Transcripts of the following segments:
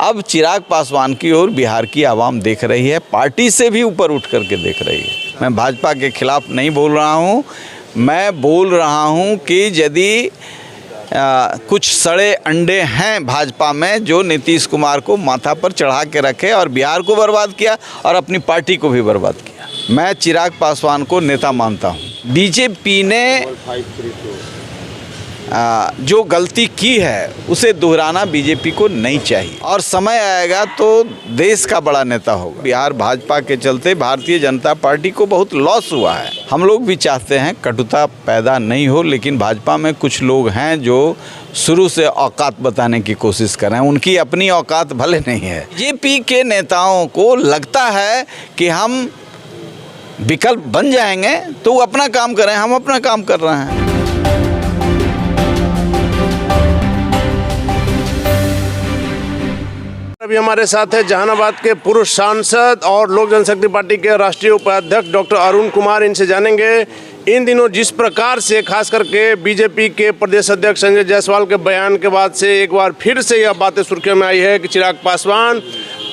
अब चिराग पासवान की ओर बिहार की आवाम देख रही है, पार्टी से भी ऊपर उठ करके देख रही है। मैं भाजपा के खिलाफ नहीं बोल रहा हूँ, मैं बोल रहा हूँ कि यदि कुछ सड़े अंडे हैं भाजपा में जो नीतीश कुमार को माथा पर चढ़ा के रखे और बिहार को बर्बाद किया और अपनी पार्टी को भी बर्बाद किया। मैं चिराग पासवान को नेता मानता हूँ। बीजेपी ने जो गलती की है उसे दोहराना बीजेपी को नहीं चाहिए और समय आएगा तो देश का बड़ा नेता होगा। बिहार भाजपा के चलते भारतीय जनता पार्टी को बहुत लॉस हुआ है। हम लोग भी चाहते हैं कटुता पैदा नहीं हो, लेकिन भाजपा में कुछ लोग हैं जो शुरू से औकात बताने की कोशिश कर रहे हैं। उनकी अपनी औकात भले नहीं है। बीजेपी के नेताओं को लगता है कि हम विकल्प बन जाएंगे तो वो अपना काम करें, हम अपना काम कर रहे हैं। अभी हमारे साथ है जहानाबाद के पूर्व सांसद और लोक जनशक्ति पार्टी के राष्ट्रीय उपाध्यक्ष डॉक्टर अरुण कुमार। इनसे जानेंगे इन दिनों जिस प्रकार से खास करके बीजेपी के प्रदेश अध्यक्ष संजय जायसवाल के बयान के बाद से एक बार फिर से यह बातें सुर्खियों में आई है कि चिराग पासवान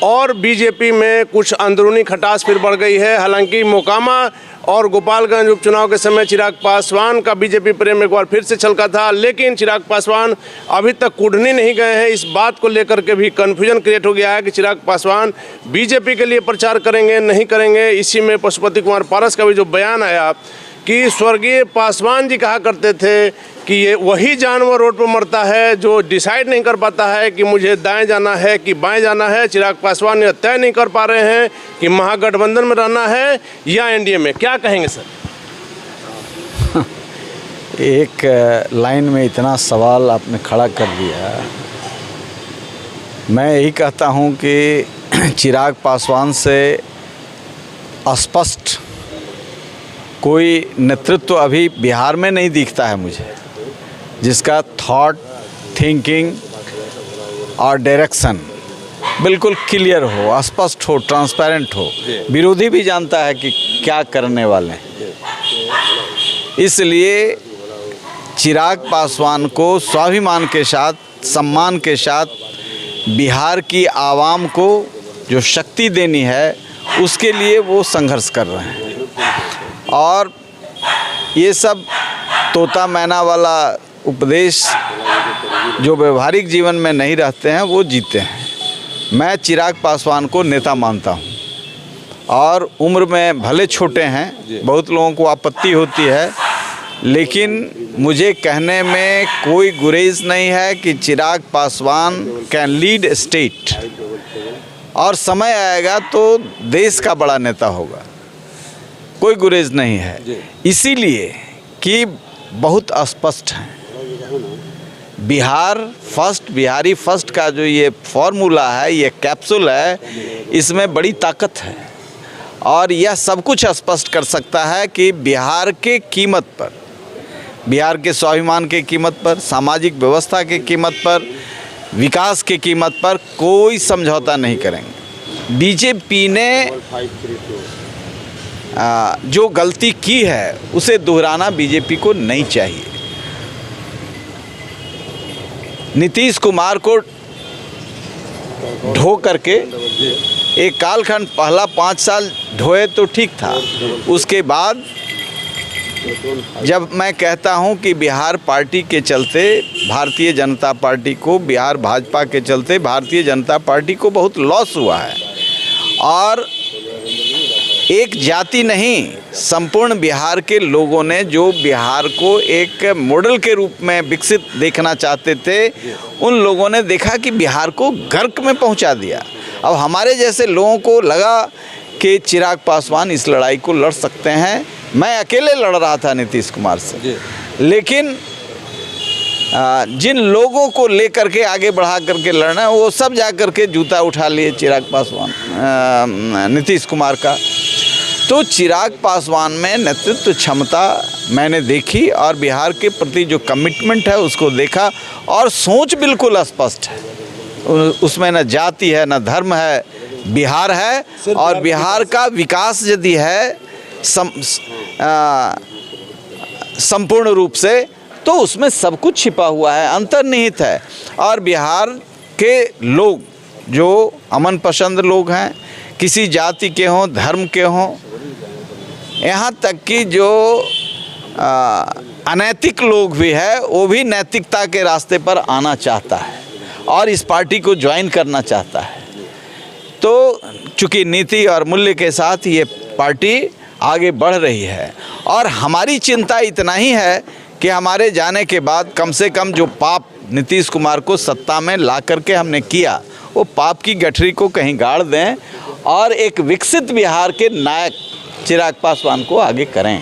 और बीजेपी में कुछ अंदरूनी खटास फिर बढ़ गई है। हालांकि मोकामा और गोपालगंज उपचुनाव के समय चिराग पासवान का बीजेपी प्रेम एक बार फिर से छलका था, लेकिन चिराग पासवान अभी तक कुढ़नी नहीं गए हैं। इस बात को लेकर के भी कन्फ्यूजन क्रिएट हो गया है कि चिराग पासवान बीजेपी के लिए प्रचार करेंगे नहीं करेंगे। इसी में पशुपति कुमार पारस का भी जो बयान आया कि स्वर्गीय पासवान जी कहा करते थे कि ये वही जानवर रोड पर मरता है जो डिसाइड नहीं कर पाता है कि मुझे दाएं जाना है कि बाएं जाना है। चिराग पासवान ये तय नहीं कर पा रहे हैं कि महागठबंधन में रहना है या एनडीए में। क्या कहेंगे सर? एक लाइन में इतना सवाल आपने खड़ा कर दिया। मैं यही कहता हूं कि चिराग पासवान से स्पष्ट कोई नेतृत्व अभी बिहार में नहीं दिखता है मुझे, जिसका थॉट, थिंकिंग और डायरेक्शन बिल्कुल क्लियर हो, स्पष्ट हो, ट्रांसपेरेंट हो। विरोधी भी जानता है कि क्या करने वाले हैं। इसलिए चिराग पासवान को स्वाभिमान के साथ, सम्मान के साथ बिहार की आवाम को जो शक्ति देनी है उसके लिए वो संघर्ष कर रहे हैं। और ये सब तोता मैना वाला उपदेश जो व्यवहारिक जीवन में नहीं रहते हैं वो जीते हैं। मैं चिराग पासवान को नेता मानता हूं और उम्र में भले छोटे हैं, बहुत लोगों को आपत्ति होती है, लेकिन मुझे कहने में कोई गुरेज नहीं है कि Chirag Paswan can lead state और समय आएगा तो देश का बड़ा नेता होगा। कोई गुरेज नहीं है, इसीलिए कि बहुत स्पष्ट है। बिहार फर्स्ट, बिहारी फर्स्ट का जो ये फॉर्मूला है, ये कैप्सूल है, इसमें बड़ी ताकत है और यह सब कुछ स्पष्ट कर सकता है कि बिहार के कीमत पर, बिहार के स्वाभिमान के कीमत पर, सामाजिक व्यवस्था के कीमत पर, विकास के कीमत पर कोई समझौता नहीं करेंगे। बीजेपी ने जो गलती की है उसे दोहराना बीजेपी को नहीं चाहिए। नीतीश कुमार को ढो करके एक कालखंड पहला 5 साल ढोए तो ठीक था। उसके बाद जब मैं कहता हूं कि बिहार पार्टी के चलते भारतीय जनता पार्टी को, बिहार भाजपा के चलते भारतीय जनता पार्टी को बहुत लॉस हुआ है और एक जाति नहीं, संपूर्ण बिहार के लोगों ने जो बिहार को एक मॉडल के रूप में विकसित देखना चाहते थे, उन लोगों ने देखा कि बिहार को गर्क में पहुंचा दिया। अब हमारे जैसे लोगों को लगा कि चिराग पासवान इस लड़ाई को लड़ सकते हैं। मैं अकेले लड़ रहा था नीतीश कुमार से, लेकिन जिन लोगों को लेकर के आगे बढ़ा करके लड़ना है वो सब जा करके जूता उठा लिए चिराग पासवान, नीतीश कुमार का। तो चिराग पासवान में नेतृत्व क्षमता मैंने देखी और बिहार के प्रति जो कमिटमेंट है उसको देखा और सोच बिल्कुल स्पष्ट है। उसमें न जाति है न धर्म है, बिहार है और बिहार का विकास यदि है संपूर्ण रूप से तो उसमें सब कुछ छिपा हुआ है, अंतर्निहित है। और बिहार के लोग जो अमन पसंद लोग हैं, किसी जाति के हों, धर्म के हों, यहाँ तक कि जो अनैतिक लोग भी है वो भी नैतिकता के रास्ते पर आना चाहता है और इस पार्टी को ज्वाइन करना चाहता है। तो चूँकि नीति और मूल्य के साथ ये पार्टी आगे बढ़ रही है और हमारी चिंता इतना ही है कि हमारे जाने के बाद कम से कम जो पाप नीतीश कुमार को सत्ता में ला करके हमने किया, वो पाप की गठरी को कहीं गाड़ दें और एक विकसित बिहार के नायक चिराग पासवान को आगे करें।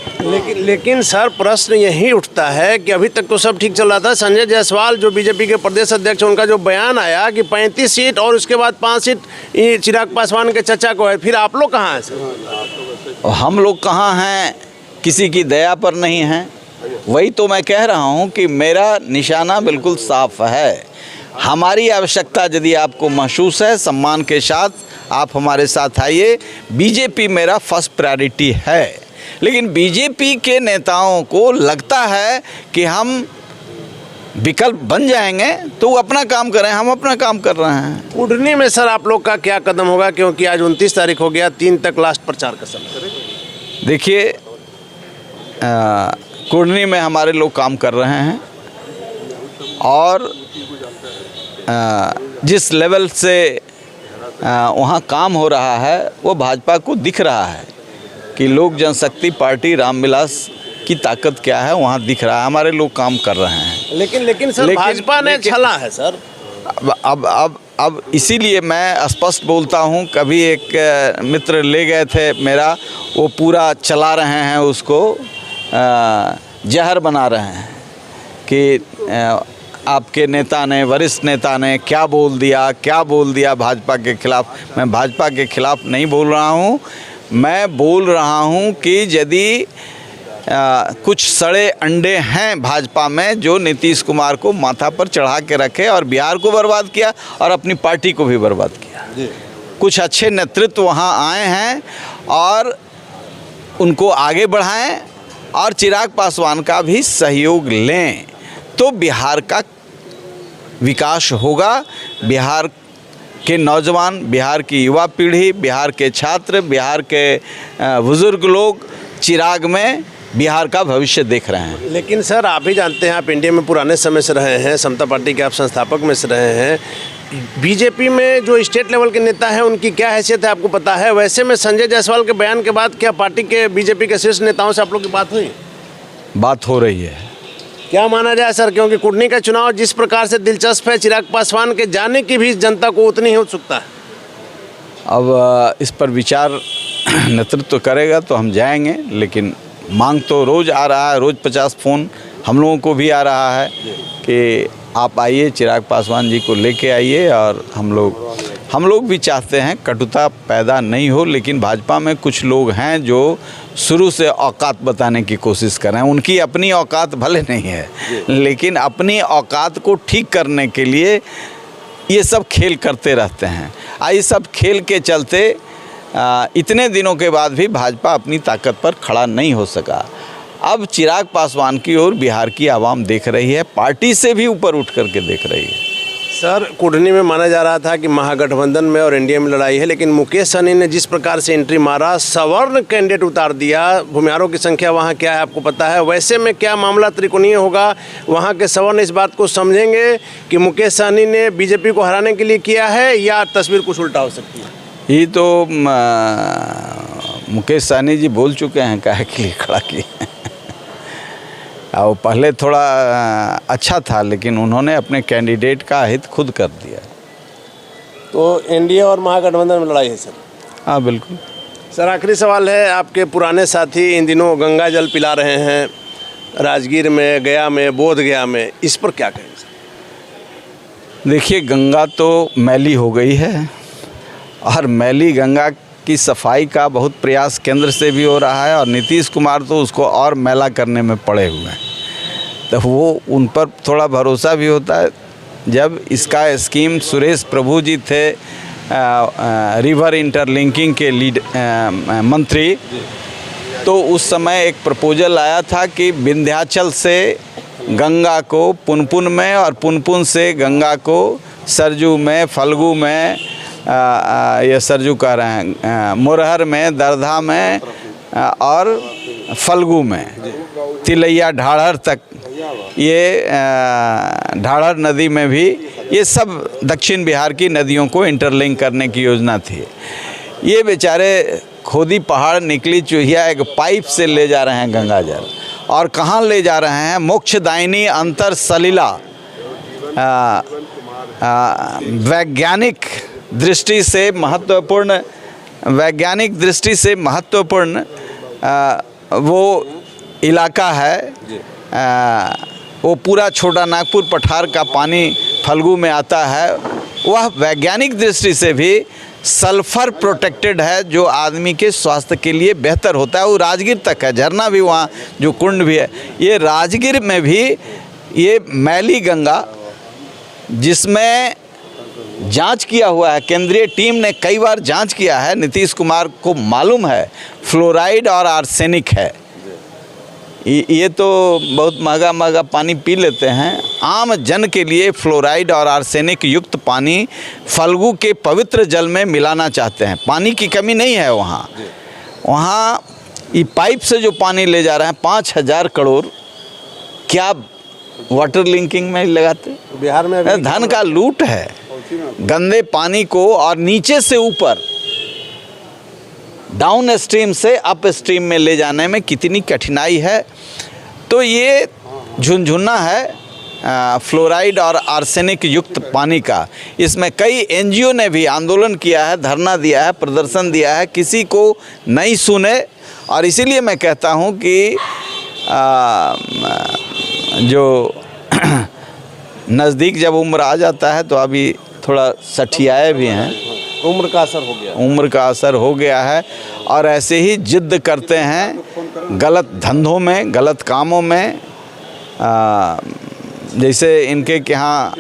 लेकिन सर, प्रश्न यही उठता है कि अभी तक तो सब ठीक चल रहा था। संजय जायसवाल जो बीजेपी के प्रदेश अध्यक्ष, उनका जो बयान आया कि 35 सीट और उसके बाद 5 सीट चिराग पासवान के चचा को है, फिर आप लोग कहाँ हैं सर? हम लोग कहाँ हैं, किसी की दया पर नहीं हैं। वही तो मैं कह रहा हूँ कि मेरा निशाना बिल्कुल साफ है। हमारी आवश्यकता यदि आपको महसूस है, सम्मान के साथ आप हमारे साथ आइए। बीजेपी मेरा फर्स्ट प्रायोरिटी है, लेकिन बीजेपी के नेताओं को लगता है कि हम विकल्प बन जाएंगे तो वो अपना काम करें, हम अपना काम कर रहे हैं। कुडनी में सर आप लोग का क्या कदम होगा, क्योंकि आज 29 तारीख हो गया, 3 तक लास्ट प्रचार का समय? देखिए, कुडनी में हमारे लोग काम कर रहे हैं और जिस लेवल से वहाँ काम हो रहा है वो भाजपा को दिख रहा है कि लोक जनशक्ति पार्टी रामविलास की ताकत क्या है, वहाँ दिख रहा है। हमारे लोग काम कर रहे हैं। लेकिन सर, भाजपा ने छला है सर। अब इसीलिए मैं स्पष्ट बोलता हूँ। कभी एक मित्र ले गए थे मेरा, वो पूरा चला रहे हैं उसको, जहर बना रहे हैं कि आपके नेता ने, वरिष्ठ नेता ने क्या बोल दिया भाजपा के खिलाफ। मैं भाजपा के खिलाफ नहीं बोल रहा हूँ, मैं बोल रहा हूँ कि यदि कुछ सड़े अंडे हैं भाजपा में जो नीतीश कुमार को माथा पर चढ़ा के रखे और बिहार को बर्बाद किया और अपनी पार्टी को भी बर्बाद किया। कुछ अच्छे नेतृत्व वहाँ आए हैं और उनको आगे बढ़ाएं और चिराग पासवान का भी सहयोग लें तो बिहार का विकास होगा। बिहार के नौजवान, बिहार की युवा पीढ़ी, बिहार के छात्र, बिहार के बुजुर्ग लोग चिराग में बिहार का भविष्य देख रहे हैं। लेकिन सर, आप ही जानते हैं, आप इंडिया में पुराने समय से रहे हैं, समता पार्टी के आप संस्थापक में से रहे हैं। बीजेपी में जो स्टेट लेवल के नेता हैं उनकी क्या हैसियत है आपको पता है? वैसे में संजय जायसवाल के बयान के बाद क्या पार्टी के, बीजेपी के शीर्ष नेताओं से आप लोग की बात हुई? बात हो रही है। क्या माना जाए सर, क्योंकि कुडनी का चुनाव जिस प्रकार से दिलचस्प है, चिराग पासवान के जाने की भी जनता को उतनी ही उत्सुकता है। अब इस पर विचार नेतृत्व करेगा तो हम जाएंगे, लेकिन मांग तो रोज़ आ रहा है, रोज़ 50 फ़ोन हम लोगों को भी आ रहा है कि आप आइए, चिराग पासवान जी को लेके आइए। और हम लोग भी चाहते हैं कटुता पैदा नहीं हो, लेकिन भाजपा में कुछ लोग हैं जो शुरू से औकात बताने की कोशिश कर रहे हैं। उनकी अपनी औकात भले नहीं है, लेकिन अपनी औकात को ठीक करने के लिए ये सब खेल करते रहते हैं। ये सब खेल के चलते इतने दिनों के बाद भी भाजपा अपनी ताकत पर खड़ा नहीं हो सका। अब चिराग पासवान की ओर बिहार की आवाम देख रही है, पार्टी से भी ऊपर उठ करके देख रही है। सर, कुडनी में माना जा रहा था कि महागठबंधन में और एनडीए में लड़ाई है, लेकिन मुकेश सहनी ने जिस प्रकार से एंट्री मारा, सवर्ण कैंडिडेट उतार दिया। भूमिहारों की संख्या वहाँ क्या है आपको पता है? वैसे में क्या मामला त्रिकोणीय होगा? वहाँ के सवर्ण इस बात को समझेंगे कि मुकेश सहनी ने बीजेपी को हराने के लिए किया है, या तस्वीर कुछ उल्टा हो सकती है? ये तो मुकेश सहनी जी बोल चुके हैं काहे के लिए खड़ा किए। और पहले थोड़ा अच्छा था, लेकिन उन्होंने अपने कैंडिडेट का हित खुद कर दिया। तो एनडीए और महागठबंधन में लड़ाई है सर? हाँ बिल्कुल। सर, आखिरी सवाल है, आपके पुराने साथी इन दिनों गंगा जल पिला रहे हैं राजगीर में, गया में, बोध गया में, इस पर क्या कहेंगे सर? देखिए, गंगा तो मैली हो गई है और मैली गंगा की सफाई का बहुत प्रयास केंद्र से भी हो रहा है और नीतीश कुमार तो उसको और मैला करने में पड़े हुए हैं। तो वो उन पर थोड़ा भरोसा भी होता है। जब इसका स्कीम सुरेश प्रभु जी थे रिवर इंटरलिंकिंग के लीड मंत्री, तो उस समय एक प्रपोजल आया था कि विंध्याचल से गंगा को पुनपुन में और पुनपुन से गंगा को सरजू में, फल्गु में ये सरजू कह रहे हैं, मोरहर में, दरधा में और फल्गू में, तिलैया ढाढ़र तक, ये ढाढ़र नदी में भी, ये सब दक्षिण बिहार की नदियों को इंटरलिंक करने की योजना थी। ये बेचारे खोदी पहाड़ निकली चूहिया एक पाइप से ले जा रहे हैं गंगा जल, और कहाँ ले जा रहे हैं? मोक्षदायिनी अंतर सलिला वैज्ञानिक दृष्टि से महत्वपूर्ण, वैज्ञानिक दृष्टि से महत्वपूर्ण वो इलाका है। वो पूरा छोटा नागपुर पठार का पानी फल्गू में आता है। वह वैज्ञानिक दृष्टि से भी सल्फर प्रोटेक्टेड है, जो आदमी के स्वास्थ्य के लिए बेहतर होता है। वो राजगीर तक है, झरना भी वहाँ, जो कुंड भी है। ये राजगीर में भी ये मैली गंगा, जिसमें जांच किया हुआ है, केंद्रीय टीम ने कई बार जांच किया है, नीतीश कुमार को मालूम है फ्लोराइड और आर्सेनिक है। ये तो बहुत महंगा महंगा पानी पी लेते हैं। आम जन के लिए फ्लोराइड और आर्सेनिक युक्त पानी फल्गू के पवित्र जल में मिलाना चाहते हैं। पानी की कमी नहीं है वहाँ। वहाँ ये पाइप से जो पानी ले जा रहे हैं 5,000 करोड़, क्या वाटर लिंकिंग में लगाते? बिहार में धन का लूट है। गंदे पानी को और नीचे से ऊपर डाउन स्ट्रीम से अप स्ट्रीम में ले जाने में कितनी कठिनाई है। तो ये झुनझुना है फ्लोराइड और आर्सेनिक युक्त पानी का। इसमें कई एनजीओ ने भी आंदोलन किया है, धरना दिया है, प्रदर्शन दिया है, किसी को नहीं सुने। और इसीलिए मैं कहता हूँ कि जो नज़दीक जब उम्र आ जाता है तो अभी थोड़ा सठियाए भी हैं, उम्र का असर हो गया, उम्र का असर हो गया है, और ऐसे ही जिद्द करते हैं गलत धंधों में, गलत कामों में। जैसे इनके यहाँ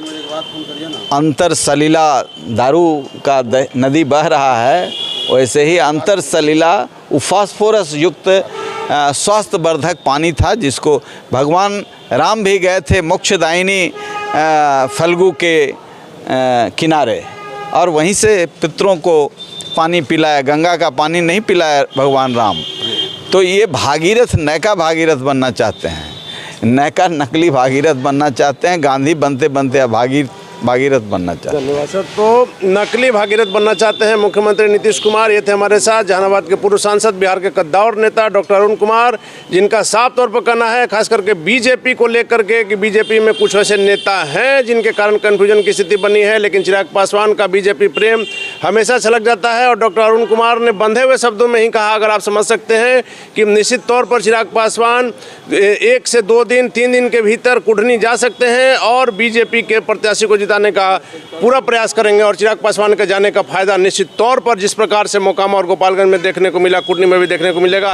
अंतर सलीला दारू का नदी बह रहा है, वैसे ही अंतर सलीला फास्फोरस युक्त स्वास्थ्यवर्धक पानी था, जिसको भगवान राम भी गए थे मोक्षदायिनी फल्गु के किनारे, और वहीं से पितरों को पानी पिलाया। गंगा का पानी नहीं पिलाया भगवान राम। तो ये भागीरथ नैका भागीरथ बनना चाहते हैं, नैका नकली भागीरथ बनना चाहते हैं। गांधी बनते बनते भागीरथ बनना चाहते हैं। धन्यवाद सर। तो नकली भागीरथ बनना चाहते हैं मुख्यमंत्री नीतीश कुमार। ये थे हमारे साथ जहानाबाद के पूर्व सांसद, बिहार के कद्दावर नेता डॉक्टर अरुण कुमार, जिनका साफ तौर पर कहना है, खास करके बीजेपी को लेकर के, कि बीजेपी में कुछ ऐसे नेता हैं जिनके कारण कन्फ्यूजन की स्थिति बनी है। लेकिन चिराग पासवान का बीजेपी प्रेम हमेशा छलक जाता है। और डॉक्टर अरुण कुमार ने बंधे हुए शब्दों में ही कहा, अगर आप समझ सकते हैं, कि निश्चित तौर पर चिराग पासवान 1 से 2 दिन 3 दिन के भीतर कुढ़नी जा सकते हैं और बीजेपी के प्रत्याशी को जिताने का पूरा प्रयास करेंगे। और चिराग पासवान के जाने का फायदा निश्चित तौर पर जिस प्रकार से मोकामा और गोपालगंज में देखने को मिला, कुढ़नी में भी देखने को मिलेगा।